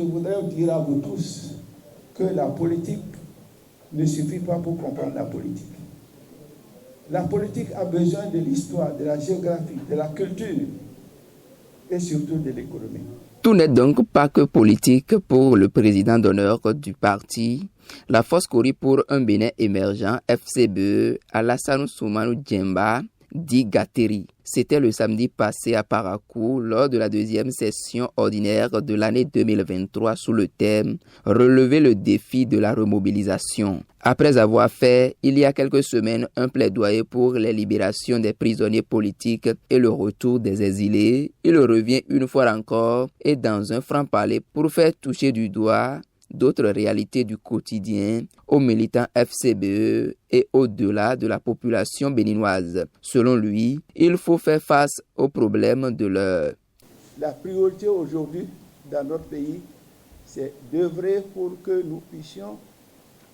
voudrais dire à vous tous que la politique ne suffit pas pour comprendre la politique. La politique a besoin de l'histoire, de la géographie, de la culture et surtout de l'économie. Tout n'est donc pas que politique pour le président d'honneur du parti, la Force Kori pour un Bénin émergent, FCBE, Alassane Soumanou Djemba, dit Gateri. C'était le samedi passé à Parakou lors de la deuxième session ordinaire de l'année 2023 sous le thème « Relever le défi de la remobilisation ». Après avoir fait, il y a quelques semaines, un plaidoyer pour les libérations des prisonniers politiques et le retour des exilés, il revient une fois encore et dans un franc-parler pour faire toucher du doigt d'autres réalités du quotidien aux militants FCBE et au-delà de la population béninoise. Selon lui, il faut faire face aux problèmes de l'heure. La priorité aujourd'hui dans notre pays, c'est d'œuvrer pour que nous puissions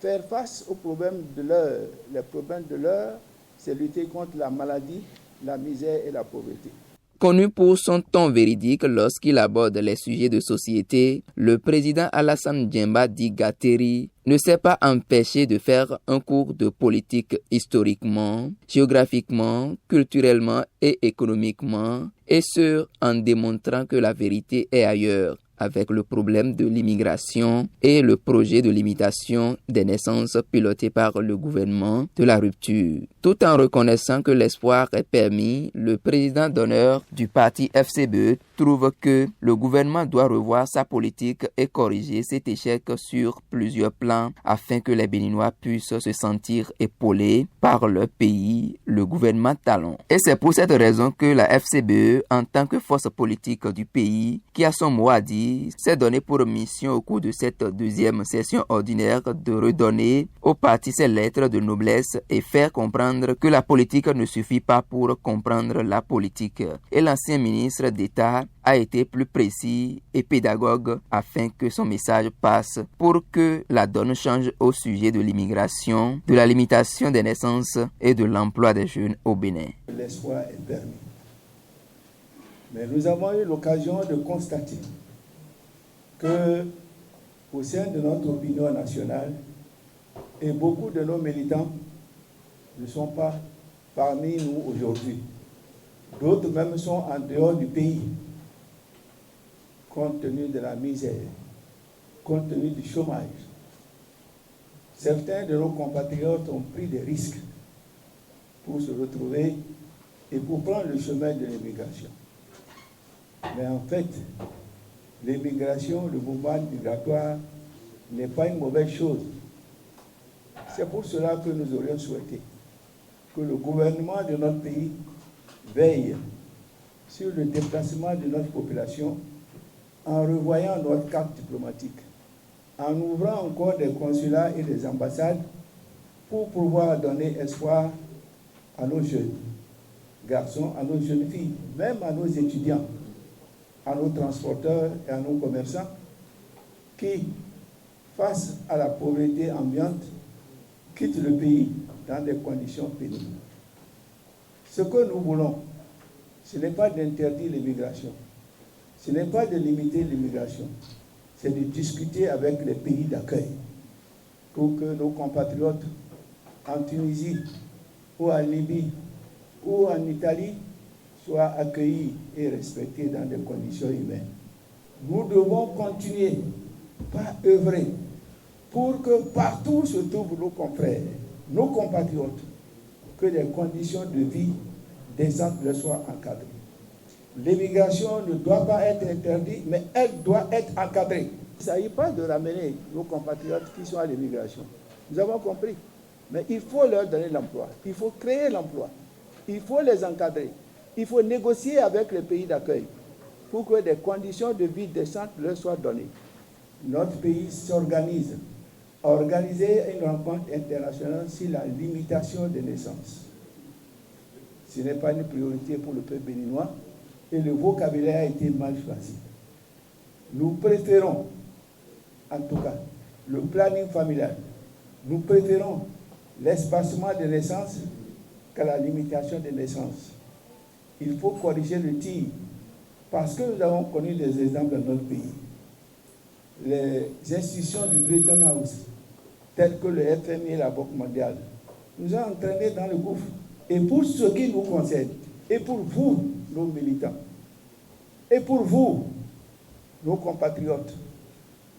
faire face aux problèmes de l'heure. Les problèmes de l'heure, c'est lutter contre la maladie, la misère et la pauvreté. Connu pour son ton véridique lorsqu'il aborde les sujets de société, le président Alassane Djemba dit Gateri ne s'est pas empêché de faire un cours de politique historiquement, géographiquement, culturellement et économiquement, et ce en démontrant que la vérité est ailleurs, avec le problème de l'immigration et le projet de limitation des naissances piloté par le gouvernement de la rupture. Tout en reconnaissant que l'espoir est permis, le président d'honneur du parti FCBE trouve que le gouvernement doit revoir sa politique et corriger cet échec sur plusieurs plans afin que les Béninois puissent se sentir épaulés par leur pays, le gouvernement talon. Et c'est pour cette raison que la FCBE, en tant que force politique du pays, qui a son mot à dire, s'est donné pour mission au cours de cette deuxième session ordinaire de redonner au parti ses lettres de noblesse et faire comprendre que la politique ne suffit pas pour comprendre la politique. Et l'ancien ministre d'État a été plus précis et pédagogue afin que son message passe pour que la donne change au sujet de l'immigration, de la limitation des naissances et de l'emploi des jeunes au Bénin. L'espoir est permis. Mais nous avons eu l'occasion de constater que au sein de notre opinion nationale, et beaucoup de nos militants ne sont pas parmi nous aujourd'hui. D'autres même sont en dehors du pays, compte tenu de la misère, compte tenu du chômage. Certains de nos compatriotes ont pris des risques pour se retrouver et pour prendre le chemin de l'immigration. Mais en fait, l'immigration, le mouvement migratoire n'est pas une mauvaise chose. C'est pour cela que nous aurions souhaité que le gouvernement de notre pays veille sur le déplacement de notre population en revoyant notre carte diplomatique, en ouvrant encore des consulats et des ambassades pour pouvoir donner espoir à nos jeunes garçons, à nos jeunes filles, même à nos étudiants, à nos transporteurs et à nos commerçants qui, face à la pauvreté ambiante, quittent le pays dans des conditions pénibles. Ce que nous voulons, ce n'est pas d'interdire l'immigration, ce n'est pas de limiter l'immigration, c'est de discuter avec les pays d'accueil pour que nos compatriotes en Tunisie ou en Libye ou en Italie soient accueillis et respectés dans des conditions humaines. Nous devons continuer par œuvrer pour que partout où se trouvent nos confrères, nos compatriotes, que les conditions de vie décentes leur soient encadrées. L'immigration ne doit pas être interdite, mais elle doit être encadrée. Il ne s'agit pas de ramener nos compatriotes qui sont à l'immigration. Nous avons compris. Mais il faut leur donner l'emploi. Il faut créer l'emploi. Il faut les encadrer. Il faut négocier avec les pays d'accueil pour que des conditions de vie décentes leur soient données. Notre pays s'organise à organiser une rencontre internationale sur la limitation des naissances. Ce n'est pas une priorité pour le peuple béninois et le vocabulaire a été mal choisi. Nous préférons, en tout cas, le planning familial. Nous préférons l'espacement des naissances qu'à la limitation des naissances. Il faut corriger le tir parce que nous avons connu des exemples dans notre pays les institutions du Bretton House, telles que le FMI et la Banque mondiale, nous ont entraînés dans le gouffre. Et pour ce qui nous concerne, et pour vous, nos militants, et pour vous, nos compatriotes,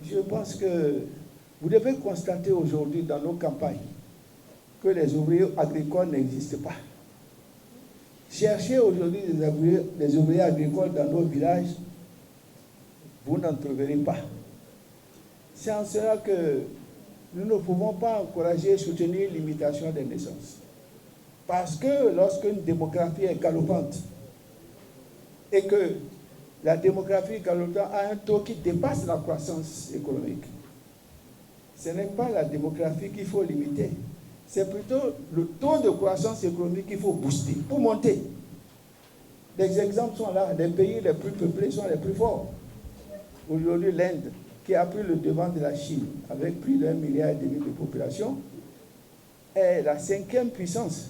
je pense que vous devez constater aujourd'hui dans nos campagnes que les ouvriers agricoles n'existent pas. Cherchez aujourd'hui des ouvriers agricoles dans nos villages, vous n'en trouverez pas. C'est en cela que nous ne pouvons pas encourager et soutenir l'imitation des naissances. Parce que lorsqu'une démographie est galopante et que la démographie galopante a un taux qui dépasse la croissance économique, ce n'est pas la démographie qu'il faut limiter, c'est plutôt le taux de croissance économique qu'il faut booster pour monter. Les exemples sont là, les pays les plus peuplés sont les plus forts. Aujourd'hui, l'Inde, qui a pris le devant de la Chine avec plus d'1,5 milliard de population, est la 5e puissance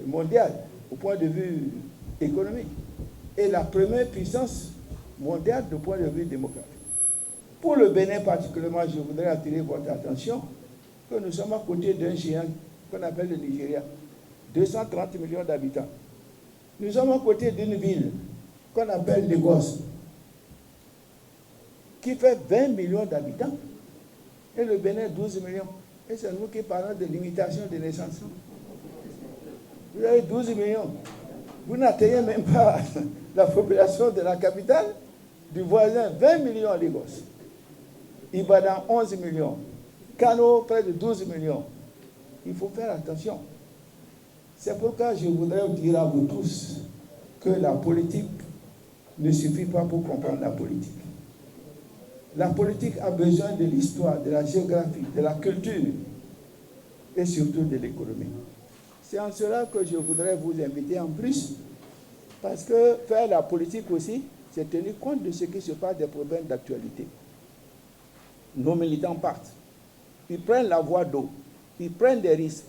mondiale au point de vue économique et la première puissance mondiale du point de vue démographique. Pour le Bénin particulièrement, je voudrais attirer votre attention que nous sommes à côté d'un géant qu'on appelle le Nigeria, 230 millions d'habitants. Nous sommes à côté d'une ville qu'on appelle Lagos, qui fait 20 millions d'habitants, et le Bénin 12 millions. Et c'est nous qui parlons de limitation des naissances. Vous avez 12 millions. Vous n'atteignez même pas la population de la capitale, du voisin, 20 millions à Lagos. Ibadan, 11 millions. Kano, près de 12 millions. Il faut faire attention. C'est pourquoi je voudrais dire à vous tous que la politique ne suffit pas pour comprendre la politique. La politique a besoin de l'histoire, de la géographie, de la culture et surtout de l'économie. C'est en cela que je voudrais vous inviter en plus, parce que faire la politique aussi, c'est tenir compte de ce qui se passe des problèmes d'actualité. Nos militants partent, ils prennent la voie d'eau, ils prennent des risques.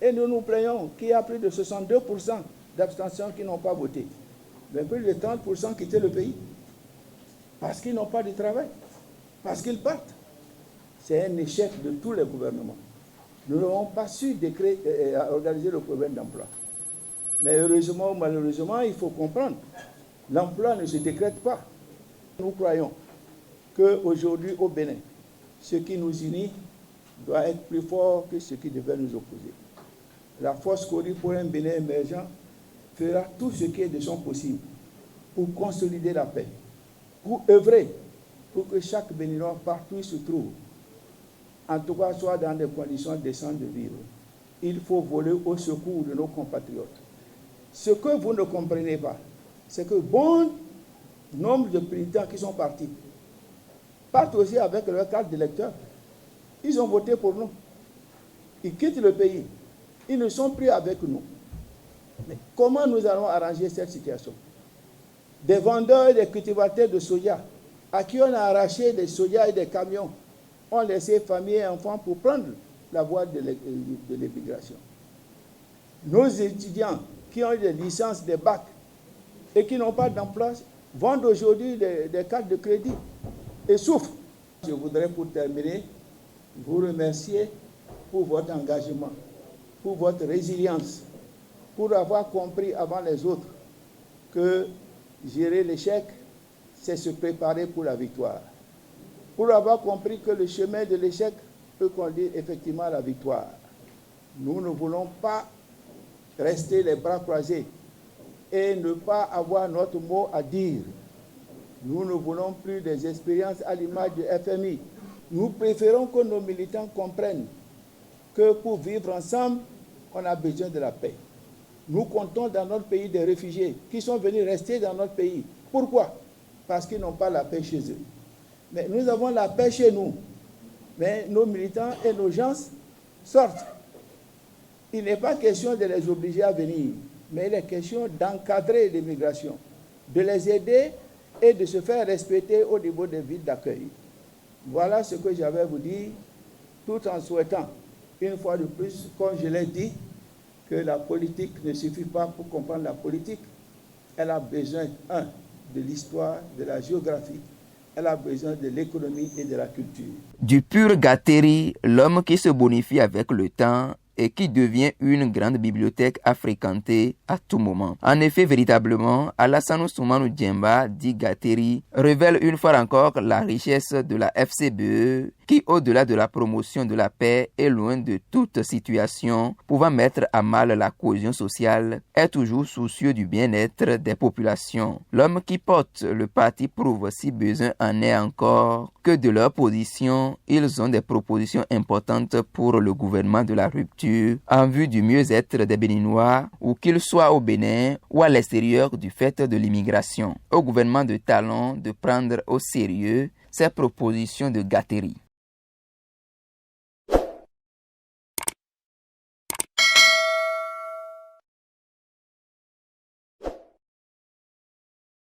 Et nous nous plaignons qu'il y a plus de 62% d'abstention qui n'ont pas voté. Mais plus de 30% quittent le pays. Parce qu'ils n'ont pas de travail. Parce qu'ils partent. C'est un échec de tous les gouvernements. Nous n'avons pas su organiser le problème d'emploi. Mais heureusement ou malheureusement, il faut comprendre. L'emploi ne se décrète pas. Nous croyons qu'aujourd'hui au Bénin, ce qui nous unit doit être plus fort que ce qui devait nous opposer. La force Kori pour un Bénin émergent fera tout ce qui est de son possible pour consolider la paix, pour œuvrer pour que chaque Béninois, partout où il se trouve, en tout cas soit dans des conditions décentes de vivre. Il faut voler au secours de nos compatriotes. Ce que vous ne comprenez pas, c'est que bon nombre de militants qui sont partis partent aussi avec leur carte d'électeur. Ils ont voté pour nous. Ils quittent le pays. Ils ne sont plus avec nous. Mais comment nous allons arranger cette situation? Des vendeurs et des cultivateurs de soja à qui on a arraché des soja et des camions ont laissé familles et enfants pour prendre la voie de l'immigration. Nos étudiants qui ont des licences, des bacs et qui n'ont pas d'emploi vendent aujourd'hui des cartes de crédit et souffrent. Je voudrais pour terminer vous remercier pour votre engagement, pour votre résilience, pour avoir compris avant les autres que gérer l'échec, c'est se préparer pour la victoire. Pour avoir compris que le chemin de l'échec peut conduire effectivement à la victoire. Nous ne voulons pas rester les bras croisés et ne pas avoir notre mot à dire. Nous ne voulons plus des expériences à l'image du FMI. Nous préférons que nos militants comprennent que pour vivre ensemble, on a besoin de la paix. Nous comptons dans notre pays des réfugiés qui sont venus rester dans notre pays. Pourquoi? Parce qu'ils n'ont pas la paix chez eux. Mais nous avons la paix chez nous. Mais nos militants et nos gens sortent. Il n'est pas question de les obliger à venir, mais il est question d'encadrer l'immigration, de les aider et de se faire respecter au niveau des villes d'accueil. Voilà ce que j'avais à vous dire, tout en souhaitant, une fois de plus, comme je l'ai dit, que la politique ne suffit pas pour comprendre la politique. Elle a besoin, de l'histoire, de la géographie, elle a besoin de l'économie et de la culture. Du pur Gatteri, l'homme qui se bonifie avec le temps et qui devient une grande bibliothèque à fréquenter à tout moment. En effet, véritablement, Alassane Soumana Djemba, dit Gatteri, révèle une fois encore la richesse de la FCBE qui, au-delà de la promotion de la paix et loin de toute situation pouvant mettre à mal la cohésion sociale, est toujours soucieux du bien-être des populations. L'homme qui porte le parti prouve, si besoin en est encore, que de leur position, ils ont des propositions importantes pour le gouvernement de la rupture en vue du mieux-être des Béninois, où qu'ils soient au Bénin ou à l'extérieur du fait de l'immigration. Au gouvernement de Talon de prendre au sérieux ces propositions de Gatteri.